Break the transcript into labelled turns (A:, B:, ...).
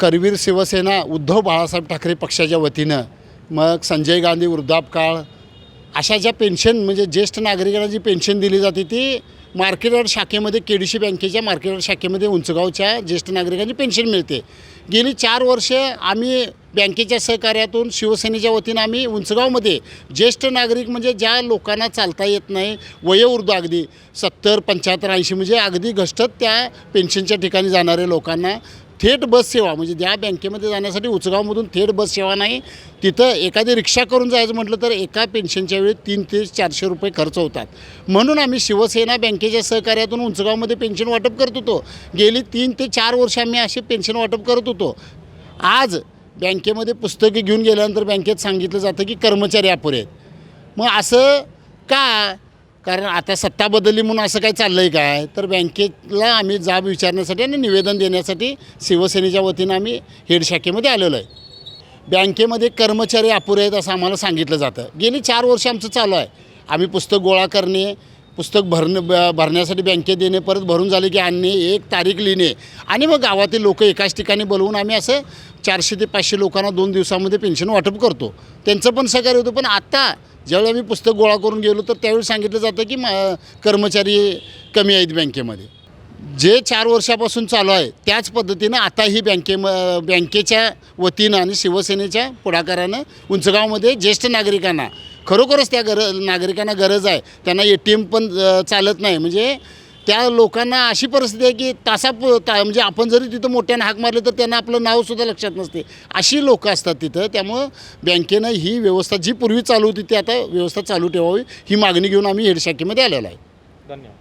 A: करवीर शिवसेना उद्धव बाळासाहेब ठाकरे पक्षाच्या वतीनं मग संजय गांधी वृद्धापकाळ अशा ज्या पेन्शन म्हणजे ज्येष्ठ नागरिकांना जी पेन्शन दिली जाते ती मार्केटयार्ड शाखेमध्ये केडीसी बँकेच्या मार्केटयार्ड शाखेमध्ये उंचगावच्या ज्येष्ठ नागरिकांची पेन्शन मिळते। गेली 4 वर्ष आम्ही बँकेच्या सहकार्यातून शिवसेनेच्या वतीनं आम्ही उंचगावमध्ये ज्येष्ठ नागरिक म्हणजे ज्या लोकांना चालता येत नाही वयोवृद्ध अगदी 70, 75, 80 म्हणजे अगदी घसटत त्या पेन्शनच्या ठिकाणी जाणारे लोकांना थेट बस सेवा म्हणजे ज्या बँकेमध्ये जाण्यासाठी उंचगावमधून थेट बस सेवा नाही, तिथं एखादी रिक्षा करून जायचं म्हटलं तर एका पेन्शनच्या वेळी 300 ते 400 रुपये खर्च होतात। म्हणून आम्ही शिवसेना बँकेच्या सहकार्यातून उंचगावमध्ये पेन्शन वाटप करत होतो। गेली 3 ते 4 वर्ष आम्ही असे पेन्शन वाटप करत होतो। आज बँकेमध्ये पुस्तके घेऊन गेल्यानंतर बँकेत सांगितलं जातं की कर्मचारी अपुरे आहेत। मग असं का? कारण आता सत्ता बदलली म्हणून असं काय चाललं आहे काय? तर बँकेला आम्ही जाब विचारण्यासाठी आणि निवेदन देण्यासाठी शिवसेनेच्या वतीनं आम्ही हेड शाखेमध्ये आलेलो आहे। बँकेमध्ये कर्मचारी अपुरे आहेत असं आम्हाला सांगितलं जातं। गेली 4 वर्ष आमचं चालू आहे। आम्ही पुस्तक गोळा करणे, पुस्तक भरण्यासाठी बँकेत देणे, परत भरून झाले की आणणे, एक तारीख लिहिणे आणि मग गावातील लोक एकाच ठिकाणी बोलवून आम्ही असं 400 ते 500 लोकांना 2 दिवसामध्ये पेन्शन वाटप करतो। त्यांचं पण सहकार्य होतं। पण आता ज्यावेळी आम्ही पुस्तक गोळा करून गेलो तर त्यावेळी सांगितलं जातं की कर्मचारी कमी आहेत बँकेमध्ये। जे 4 वर्षापासून चालू आहे त्याच पद्धतीनं आताही बँकेच्या वतीनं आणि शिवसेनेच्या पुढाकारानं उंचगावमध्ये ज्येष्ठ नागरिकांना खरोखरच त्या नागरिकांना गरज आहे, त्यांना ATM पण चालत नाही, म्हणजे त्या लोकांना अशी परिस्थिती आहे की म्हणजे आपण जरी तिथं मोठ्यानं हाक मारले तर त्यांना आपलं नावसुद्धा लक्षात नसते, अशी लोकं असतात तिथं। त्यामुळं बँकेनं ही व्यवस्था जी पूर्वी चालू होती ती आता व्यवस्था चालू ठेवावी ही मागणी घेऊन आम्ही हेड शाखेमध्ये आलेलो आहे।
B: धन्यवाद।